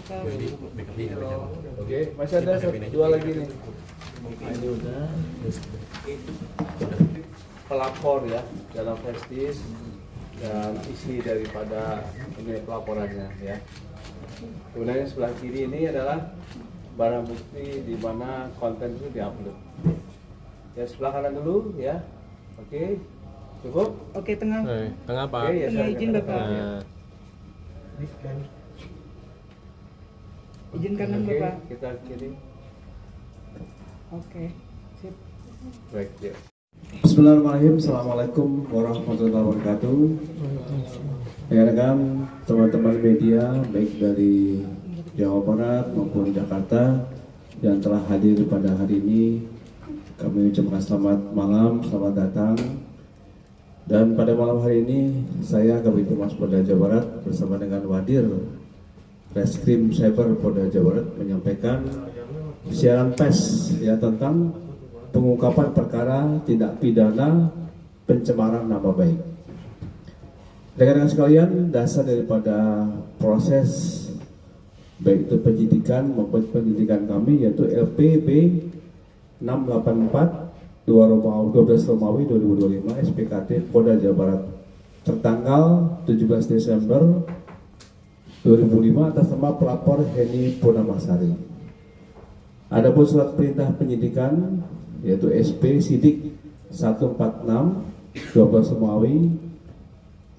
Oke, masih ada dua lagi nih. Nah, ini udah pelapor ya dalam prestis dan isi daripada ini pelaporannya ya. Kemudian sebelah kiri ini adalah barang bukti di mana konten itu diupload. Ya sebelah kanan dulu ya. Oke, cukup. Oke, tengah. Tengah Pak. Oke, ya, Tengah saya izin, Bapak. Nah, Izin kanan Oke, Bapak. kita kiri. Oke, sip. Baik, ya. Bismillahirrahmanirrahim. Assalamualaikum warahmatullahi wabarakatuh. Ya rekan, teman-teman media baik dari Jawa Barat maupun Jakarta yang telah hadir pada hari ini, kami ucapkan selamat malam, selamat datang. Dan pada malam hari ini saya Kabid Humas Polda Jawa Barat bersama dengan Wadir Reskrim Cyber Polda Jawa Barat menyampaikan siaran pers ya tentang pengungkapan perkara tindak pidana pencemaran nama baik. Rekan-rekan sekalian, dasar daripada proses baik itu penyidikan maupun penyidikan kami yaitu LPB 684 12 Romawi 2025 SPKT Polda Jawa Barat tertanggal 17 Desember 2005 atas nama pelapor Heni Purnamasari. Adapun surat perintah penyidikan yaitu SP Sidik 146 12 Romawi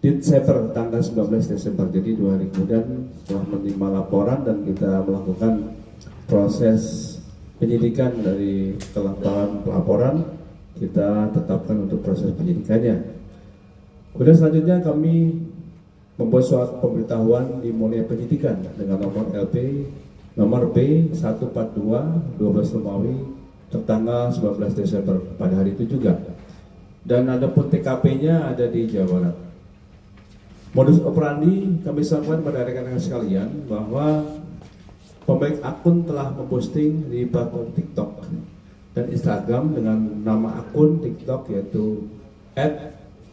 Ditseper tanggal 19 Desember. Jadi 2 hari kemudian setelah menerima laporan dan kita melakukan proses penyidikan dari kelengkapan pelaporan, kita tetapkan untuk proses penyidikannya. Kemudian selanjutnya kami membuat surat pemberitahuan dimulai penyidikan dengan nomor LP nomor B 142 12 Romawi tertanggal 19 Desember pada hari itu juga. Dan ada pun TKP-nya ada di Jawa Barat. Modus operandi kami sampaikan pada rekan-rekan sekalian bahwa pemilik akun telah memposting di platform TikTok dan Instagram dengan nama akun TikTok yaitu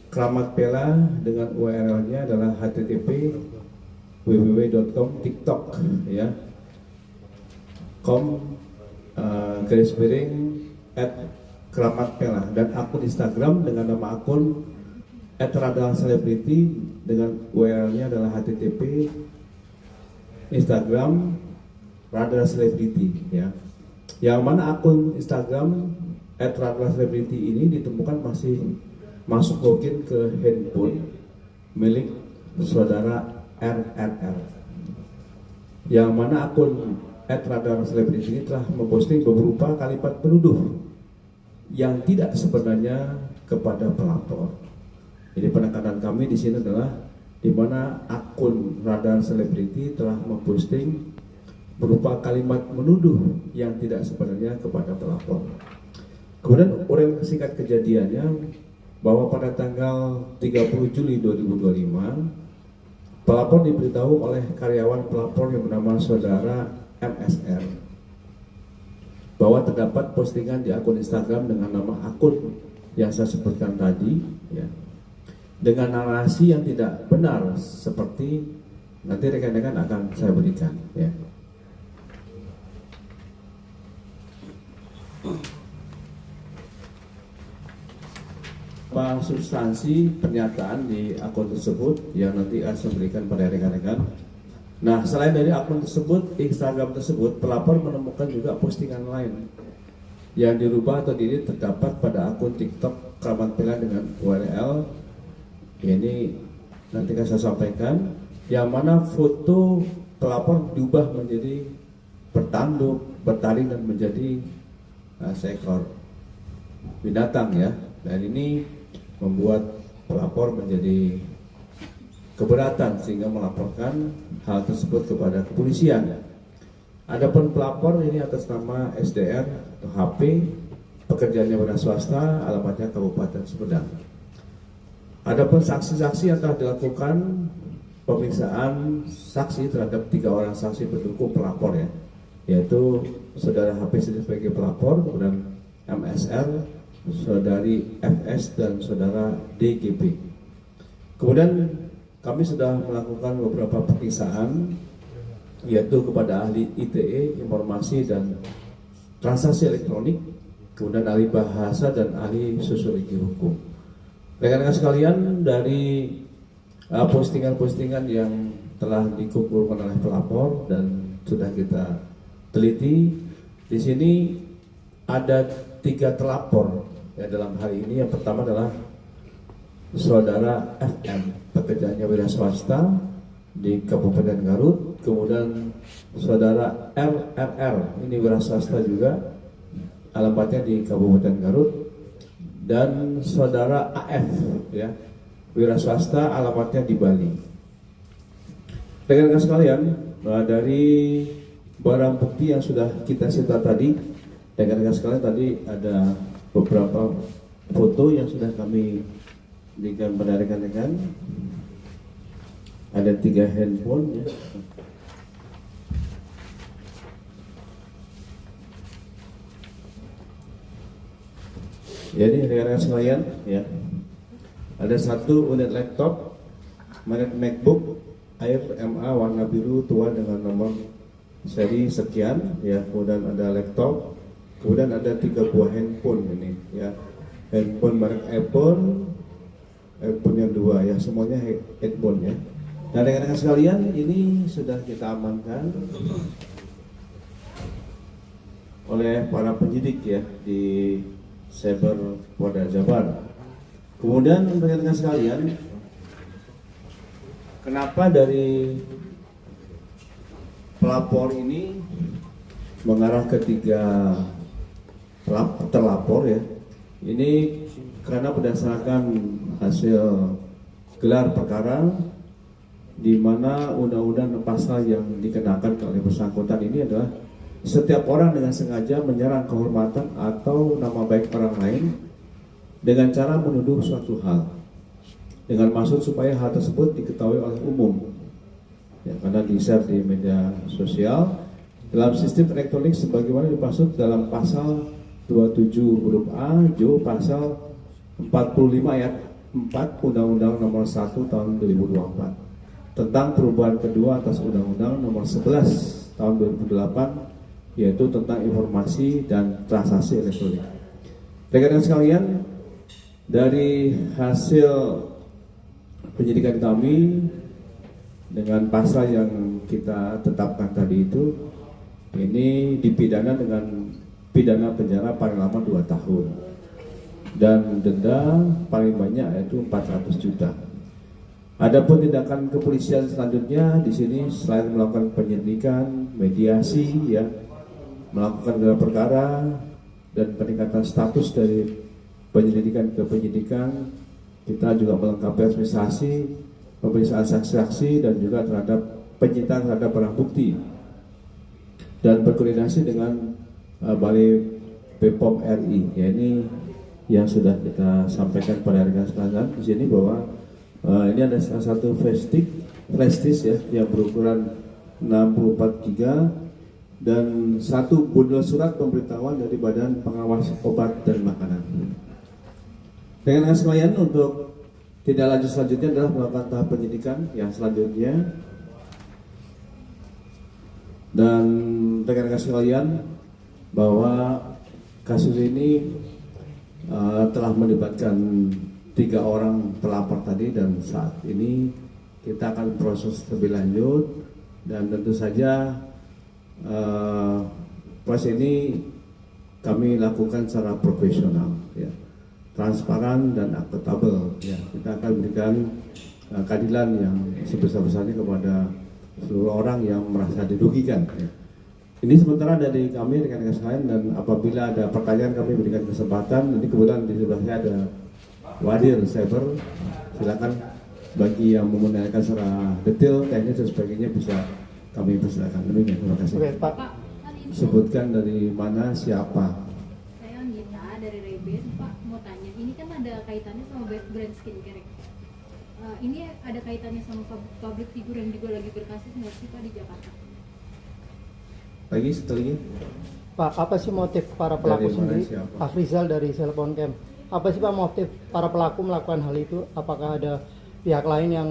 @kramatpela dengan URL-nya adalah http www.com/tiktok ya @kramatpela dan akun Instagram dengan nama akun @radalcelebrity dengan URL-nya adalah http Instagram Radar Celebrity ya. Yang mana akun Instagram @radar-celebrity ini ditemukan masih masuk login ke handphone milik saudara RRR. Yang mana akun @radar-celebrity ini telah memposting beberapa kalimat penuduh yang tidak sebenarnya kepada pelapor. Jadi penekanan kami di sini adalah di mana akun Radar Celebrity telah memposting berupa kalimat menuduh yang tidak sebenarnya kepada pelapor. Kemudian uraian singkat kejadiannya bahwa pada tanggal 30 Juli 2025 pelapor diberitahu oleh karyawan pelapor yang bernama saudara MSR bahwa terdapat postingan di akun Instagram dengan nama akun yang saya sebutkan tadi ya, dengan narasi yang tidak benar seperti nanti rekan-rekan akan saya berikan ya. Apa substansi pernyataan di akun tersebut yang nanti akan saya berikan pada rekan-rekan. Nah, selain dari akun tersebut, Instagram tersebut, pelapor menemukan juga postingan lain yang dirubah atau diri terdapat pada akun TikTok Kramatpela dengan URL ini nanti akan saya sampaikan, yang mana foto pelapor diubah menjadi bertanduk, bertaring dan menjadi seekor binatang ya. Dan ini membuat pelapor menjadi keberatan sehingga melaporkan hal tersebut kepada kepolisian. Adapun pelapor ini atas nama SDR atau HP, pekerjaannya pada swasta, alamatnya Kabupaten Sumedang. Adapun saksi-saksi yang telah dilakukan pemeriksaan saksi terhadap 3 orang saksi pendukung pelapor ya, yaitu saudara HP sebagai pelapor, kemudian MSR, saudari FS dan saudara DGP. Kemudian kami sudah melakukan beberapa pemeriksaan yaitu kepada ahli ITE, informasi dan transaksi elektronik, kemudian ahli bahasa dan ahli sosiologi hukum. Rekan-rekan sekalian, dari postingan-postingan yang telah dikumpulkan oleh pelapor dan sudah kita teliti, di sini ada 3 terlapor ya dalam hal ini. Yang pertama adalah saudara FM, pekerjaannya wira swasta di Kabupaten Garut. Kemudian saudara RRR, ini wira swasta juga, alamatnya di Kabupaten Garut. Dan saudara AF, ya, wira swasta, alamatnya di Bali. Rekan-rekan sekalian, dari barang bukti yang sudah kita sita tadi, rekan-rekan sekalian, tadi ada beberapa foto yang sudah kami berikan pada rekan-rekan. Ada 3 handphone, ya. Jadi rekan-rekan sekalian, ya, ada 1 unit laptop merek MacBook Air MA warna biru tua dengan nomor seri sekian, ya. Kemudian ada laptop, kemudian ada 3 buah handphone ini, ya. Handphone merek iPhone yang 2, ya, semuanya handphone, ya. Dan rekan-rekan sekalian, ini sudah kita amankan oleh para penyidik, ya, di Cyber Polda Jabar. Kemudian rekan-rekan sekalian, kenapa dari pelapor ini mengarah ke 3 terlapor, ya? Ini karena berdasarkan hasil gelar perkara, di mana undang-undang pasal yang dikenakan oleh bersangkutan ini adalah setiap orang dengan sengaja menyerang kehormatan atau nama baik orang lain dengan cara menuduh suatu hal dengan maksud supaya hal tersebut diketahui oleh umum, ya, karena di-share di media sosial dalam sistem elektronik sebagaimana dimaksud dalam pasal 27 huruf A Jo pasal 45 ayat 4 Undang-Undang Nomor 1 Tahun 2024 tentang perubahan kedua atas Undang-Undang Nomor 11 Tahun 2008, yaitu tentang informasi dan transaksi elektronik. Rekan-rekan sekalian, dari hasil penyidikan kami dengan pasal yang kita tetapkan tadi itu, ini dipidana dengan pidana penjara paling lama 2 tahun dan denda paling banyak yaitu 400 juta. Adapun tindakan kepolisian selanjutnya di sini selain melakukan penyelidikan, mediasi, ya, melakukan gelar perkara dan peningkatan status dari penyelidikan ke penyidikan, kita juga melengkapi administrasi, pemeriksaan saksi-saksi dan juga terhadap penyitaan terhadap barang bukti dan berkoordinasi dengan Balai BPOM RI. Ya, ini yang sudah kita sampaikan pada rekan sekalian di sini bahwa ini ada salah satu flash disk, ya, yang berukuran 64 GB dan 1 bundel surat pemberitahuan dari Badan Pengawas Obat dan Makanan. Rekan-rekan sekalian, untuk tindak lanjut selanjutnya adalah melakukan tahap penyidikan yang selanjutnya. Dan rekan-rekan sekalian, bahwa kasus ini telah melibatkan 3 orang pelapor tadi, dan saat ini kita akan proses lebih lanjut dan tentu saja proses ini kami lakukan secara profesional, ya, transparan dan akuntabel, ya. Kita akan berikan keadilan yang sebesar-besarnya kepada seluruh orang yang merasa dirugikan, ya. Ini sementara dari kami rekan-rekan sekalian, dan apabila ada pertanyaan kami berikan kesempatan. Nanti kebetulan di sebelah saya ada Wadir Cyber, silakan bagi yang mau menanyakan secara detail, teknis dan sebagainya bisa kami persilakan. Demikian, terima kasih. Oke, Pak. Sebutkan dari mana, siapa. Saya Anggita dari Rebes. Pak, mau tanya, ini kan ada kaitannya sama brand skincare. Ini ada kaitannya sama public figure yang juga lagi berkasus nggak sih, Pak, di Jakarta? Lagi setelahnya. Pak, apa sih motif para pelaku Dari mana, sendiri? siapa? Afrizal dari Selpon Camp. Apa sih Pak motif para pelaku melakukan hal itu? Apakah ada pihak lain yang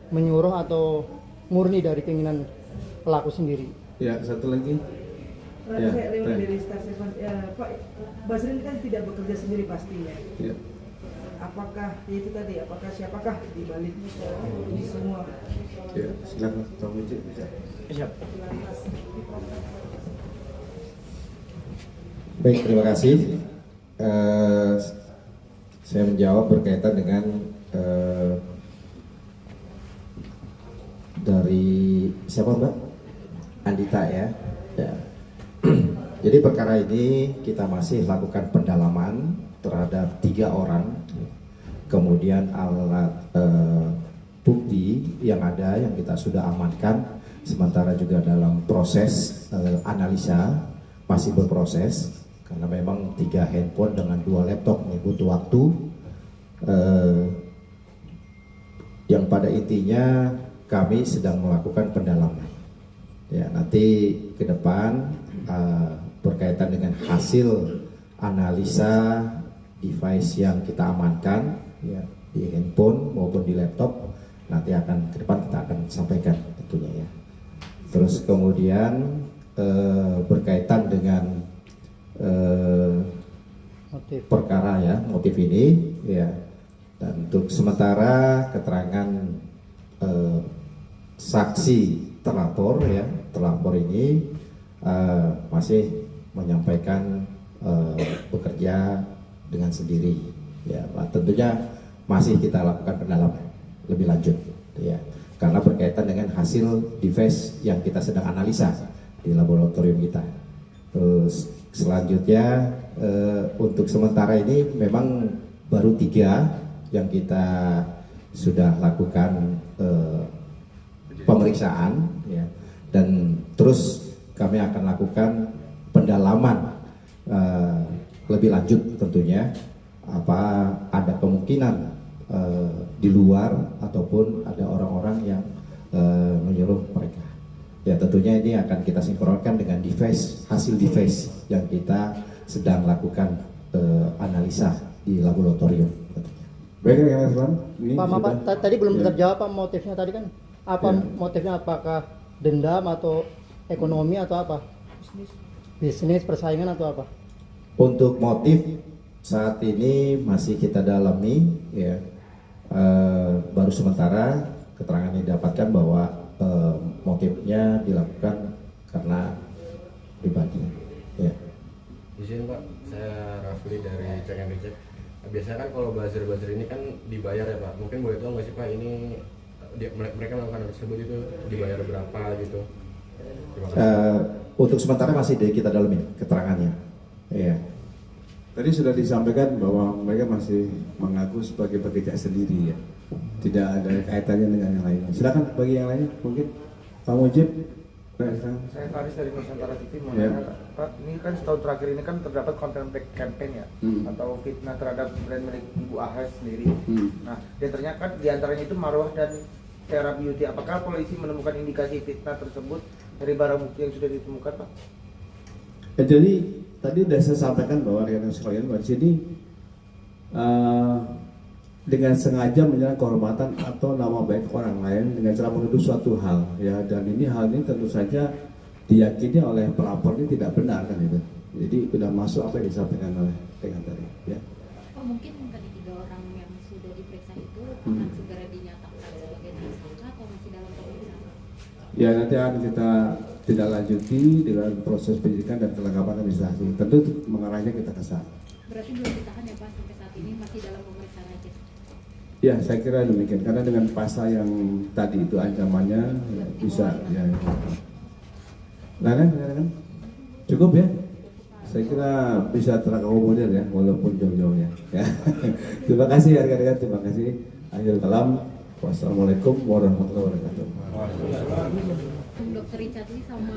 menyuruh atau murni dari keinginan pelaku sendiri. Ya, satu lagi. Ya, Saya lewat Teh. dari Star Seven. Ya, Pak Basri ini kan tidak bekerja sendiri pastinya. Ya. Apakah itu tadi? Apakah siapakah di balik ini semua? Ya, silakan Bang Wiji bisa. Baik, terima kasih. Saya menjawab berkaitan dengan dari siapa Mbak? Andita ya. Ya. Jadi perkara ini kita masih lakukan pendalaman terhadap 3 orang. Kemudian alat bukti yang ada yang kita sudah amankan, sementara juga dalam proses analisa masih berproses karena memang 3 handphone dengan 2 laptop ini butuh waktu. Yang pada intinya kami sedang melakukan pendalaman. Ya, nanti ke depan berkaitan dengan hasil analisa device yang kita amankan ya, di handphone maupun di laptop, nanti akan ke depan kita akan sampaikan tentunya ya. Terus kemudian berkaitan dengan perkara ya, motif ini ya, dan untuk sementara keterangan saksi terlapor ya, terlapor ini masih menyampaikan bekerja dengan sendiri ya. Tentunya masih kita lakukan pendalaman lebih lanjut ya, karena berkaitan dengan hasil device yang kita sedang analisa di laboratorium kita. Terus selanjutnya untuk sementara ini memang baru 3 yang kita sudah lakukan pemeriksaan ya, dan terus kami akan lakukan pendalaman lebih lanjut tentunya, apa ada kemungkinan di luar ataupun ada orang-orang yang menyuruh mereka ya. Tentunya ini akan kita sinkronkan dengan device, hasil device yang kita sedang lakukan analisa di laboratorium tentunya. Baik, rekan-rekan, ini Pak, sudah- tadi belum ya. terjawab Pak motifnya tadi kan. Apa Ya. motifnya, apakah dendam atau ekonomi atau apa? Bisnis, persaingan atau apa? Untuk motif saat ini masih kita dalami ya. Baru sementara keterangan yang didapatkan bahwa motifnya dilakukan karena pribadi ya. Izin Pak, saya Rafli dari Cek and Recheck. Biasanya kan kalau buzzer ini kan dibayar ya Pak. Mungkin boleh tahu nggak sih Pak, ini mereka melakukan hal tersebut itu dibayar berapa gitu? Terima kasih. Untuk sementara masih kita dalami keterangannya ya. Tadi sudah disampaikan bahwa mereka masih mengaku sebagai pekerja sendiri ya, tidak ada kaitannya dengan yang lainnya. Silakan bagi yang lainnya, mungkin Pak Mujib. Saya Faris dari Nusantara TV mau Ya. nanya, Pak, ini kan setahun terakhir ini kan terdapat konten back campaign ya, atau fitnah terhadap brand milik Ibu Ahas sendiri. Nah, diantaranya kan diantaranya itu Marwah dan Tera Beauty. Apakah polisi menemukan indikasi fitnah tersebut dari barang bukti yang sudah ditemukan, Pak? Jadi tadi sudah saya sampaikan bahwa rekan sekalian bahwa di sini dengan sengaja menyerang kehormatan atau nama baik orang lain dengan cara menuduh suatu hal ya, dan hal ini tentu saja diyakini oleh pelapor ini tidak benar kan itu. Jadi sudah masuk apa yang disampaikan oleh rekan tadi ya. Oh, mungkin tadi 3 orang yang sudah diperiksa itu akan segera dinyatakan sebagai tersangka atau masih dalam pemeriksaan? Ya, nanti akan kita tidak lanjuti dengan proses penyidikan dan kelengkapan administrasi. Tentu mengarahnya kita ke sana. Berarti belum ditahan ya Pak sampai saat ini, masih dalam pemeriksaan aja? Ya, saya kira demikian. Karena dengan pasal yang tadi itu ancamannya bisa ya. Nah, kan? Cukup ya? Saya kira bisa terakomodir ya, walaupun jauh-jauhnya. Ya. Terima kasih rekan-rekan, terima kasih. Akhirul kalam. Wassalamualaikum warahmatullahi wabarakatuh. Dr. Richard Lee sama